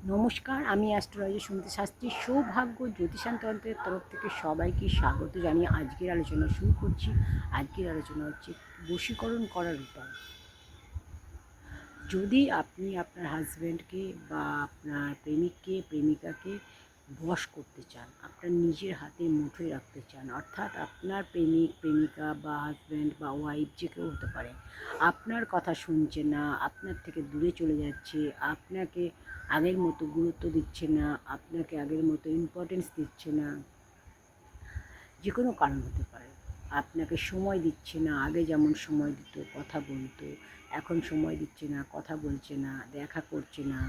নমস্কার, আমি অ্যাস্ট্রোলজি শুনতে শাস্ত্রী সৌভাগ্য জ্যোতিষান্তন্ত্রের তরফ থেকে সবাইকে স্বাগত জানিয়ে আজকের আলোচনা শুরু করছি। আজকের আলোচনা হচ্ছে বশীকরণ করার উপায়। যদি আপনি আপনার হাজব্যান্ডকে বা আপনার প্রেমিককে প্রেমিকাকে বশ করতে চান, আপনার নিজের হাতে মুঠোয় রাখতে চান, অর্থাৎ আপনার প্রেমিক প্রেমিকা বা হাজব্যান্ড বা ওয়াইফ যে কেউ হতে পারে, আপনার কথা শুনছে না, আপনার থেকে দূরে চলে যাচ্ছে, আপনাকে আগের মতো গুরুত্ব দিচ্ছে না, আপনাকে আগের মতো ইম্পর্টেন্স দিচ্ছে না, যে কোনো কারণ হতে পারে। আপনাকে সময় দিচ্ছে না, আগে যেমন সময় দিত, কথা বলতো, এখন সময় দিচ্ছে না, কথা বলছে না, দেখা করছে না।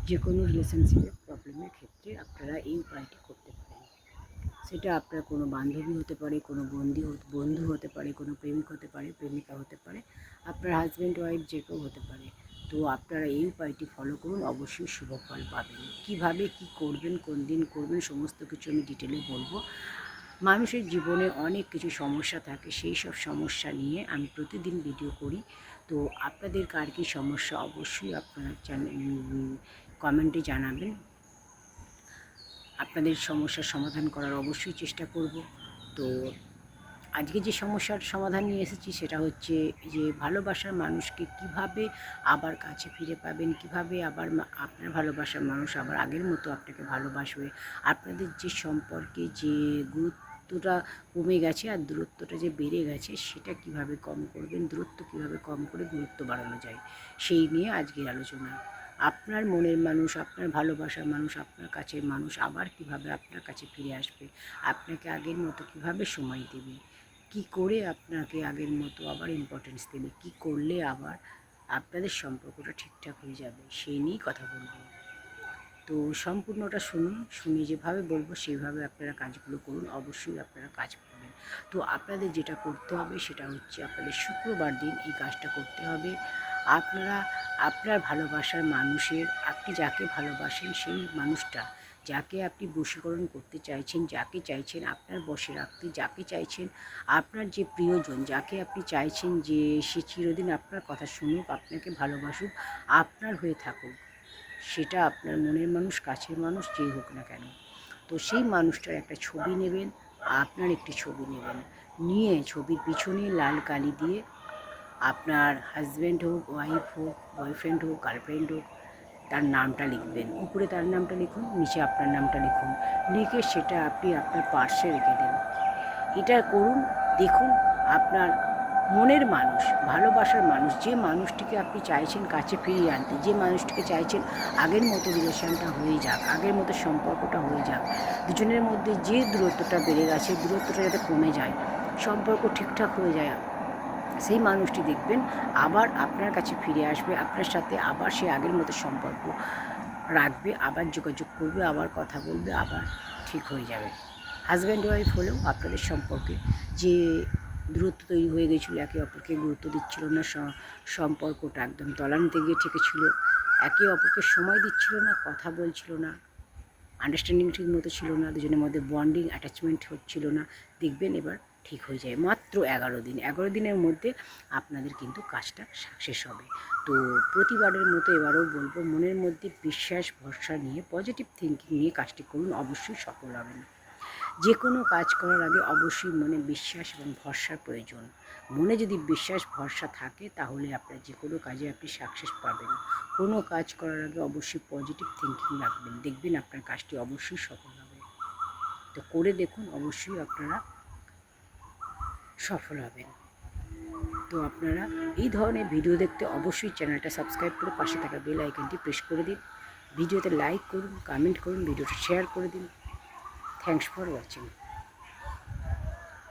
যে কোনো রিলেশনশিপের প্রবলেমের ক্ষেত্রে আপনারা এই উপায়টি করতে পারেন। সেটা আপনার কোনো বান্ধবী হতে পারে, কোনো বন্ধু হতে পারে, কোনো প্রেমিক হতে পারে, প্রেমিকা হতে পারে, আপনার হাজব্যান্ড ওয়াইফ যে কেউ হতে পারে। তো আপনারা এই উপায়টি ফলো করুন, অবশ্যই শুভ ফল পাবেন। কীভাবে কী করবেন, কোন দিন করবেন, সমস্ত কিছু আমি ডিটেলে বলবো। মানুষের জীবনে অনেক কিছু সমস্যা থাকে, সেই সব সমস্যা নিয়ে আমি প্রতিদিন ভিডিও করি। তো আপনাদের কার কী সমস্যা অবশ্যই আপনারা কমেন্টে জানাবেন। আপনাদের সমস্যার সমাধান করার অবশ্যই চেষ্টা করব। তো আজকে যে সমস্যার সমাধান নিয়ে এসেছি সেটা হচ্ছে যে ভালোবাসার মানুষকে কিভাবে আবার কাছে ফিরে পাবেন, কিভাবে আবার আপনার ভালোবাসার মানুষ আবার আগের মতো আপনাকে ভালোবাসবে, আপনাদের যে সম্পর্কে যে গুরুত্বটা কমে গেছে আর দূরত্বটা যে বেড়ে গেছে সেটা কিভাবে কম করবেন, দূরত্ব কিভাবে কম করে গুরুত্ব বাড়ানো যায়, সেই নিয়ে আজকের আলোচনা। আপনার মনের মানুষ, আপনার ভালোবাসার মানুষ, আপনার কাছের মানুষ আবার কিভাবে আপনার কাছে ফিরে আসবে, আপনাকে আগের মতো কিভাবে সময় দেবে, কি করে আপনাকে আগের মতো আবার ইম্পর্টেন্স দেবে, কি করলে আবার আপনাদের সম্পর্কটা ঠিকঠাক হয়ে যাবে, সেই নিয়েই কথা বলবো। তো সম্পূর্ণটা শুনুন, শুনে যেভাবে বলবো সেইভাবে আপনারা কাজগুলো করুন, অবশ্যই আপনারা কাজ করবেন। তো আপনাদের যেটা করতে হবে সেটা হচ্ছে আপনাদের শুক্রবার দিন এই কাজটা করতে হবে। আপনারা আপনার ভালোবাসার মানুষের, আপনি যাকে ভালোবাসেন সেই মানুষটা, যাকে আপনি বশীকরণ করতে চাইছেন, যাকে চাইছেন আপনার বশে রাখতে, যাকে চাইছেন আপনার যে প্রিয়জন, যাকে আপনি চাইছেন যে সে চিরদিন আপনার কথা শুনুক, আপনাকে ভালোবাসুক, আপনার হয়ে থাকুক, সেটা আপনার মনের মানুষ, কাছের মানুষ যেই হোক না কেন। তো সেই মানুষটার একটা ছবি নেবেন, আপনার একটি ছবি নেবেন, নিয়ে ছবির পিছনে লাল কালি দিয়ে আপনার হাজব্যান্ড হোক, ওয়াইফ হোক, বয়ফ্রেন্ড হোক, গার্লফ্রেন্ড হোক, তার নামটা লিখবেন। উপরে তার নামটা লিখুন, নিচে আপনার নামটা লিখুন, লিখে সেটা আপনি আপনার পার্সে রেখে দেন। এটা করুন, দেখুন আপনার মনের মানুষ, ভালোবাসার মানুষ, যে মানুষটিকে আপনি চাইছেন কাছে ফিরিয়ে আনতে, যে মানুষটিকে চাইছেন আগের মতো রিলেশনটা হয়ে যাক, আগের মতো সম্পর্কটা হয়ে যাক, দুজনের মধ্যে যে দূরত্বটা বেড়ে গেছে দূরত্বটা যাতে কমে যায়, সম্পর্ক ঠিকঠাক হয়ে যায়, সেই মানুষটি দেখবেন আবার আপনার কাছে ফিরে আসবে, আপনার সাথে আবার সে আগের মতো সম্পর্ক রাখবে, আবার যোগাযোগ করবে, আবার কথা বলবে, আবার ঠিক হয়ে যাবে। হাজব্যান্ড ওয়াইফ হলেও আপনাদের সম্পর্কে যে দূরত্ব তৈরি হয়ে গেছিলো, একে অপরকে গুরুত্ব দিচ্ছিল না, সম্পর্কটা একদম তলানিতে গিয়ে ঠেকেছিল, একে অপরকে সময় দিচ্ছিল না, কথা বলছিল না, আন্ডারস্ট্যান্ডিং ঠিক মতো ছিল না, দুজনের মধ্যে বন্ডিং অ্যাটাচমেন্ট হচ্ছিল না, দেখবেন এবার ঠিক হয়ে যায়। মাত্র 11 দিনের মধ্যে আপনাদের কিন্তু কাজটা সাকসেস হবে। তো প্রতিবারের মতো এবারেও বলবো, মনের মধ্যে বিশ্বাস ভরসা নিয়ে পজিটিভ থিঙ্কিং নিয়ে কাজটি করুন, অবশ্যই সফল হবেন। যে কোনো কাজ করার আগে অবশ্যই মনে বিশ্বাস এবং ভরসার প্রয়োজন। মনে যদি বিশ্বাস ভরসা থাকে তাহলে আপনার যে কোনো কাজে আপনি সাকসেস পাবেন। কোনো কাজ করার আগে অবশ্যই পজিটিভ থিঙ্কিং রাখবেন, দেখবেন আপনার কাজটি অবশ্যই সফল হবে। তো করে দেখুন, অবশ্যই আপনারা সফল হবেন। তো আপনারা এই ধরনের ভিডিও দেখতে অবশ্যই চ্যানেলটা সাবস্ক্রাইব করে পাশে থাকা বেল আইকনটি প্রেস করে দিন, ভিডিওতে লাইক করুন, কমেন্ট করুন, ভিডিওটা শেয়ার করে দিন। Thanks for watching.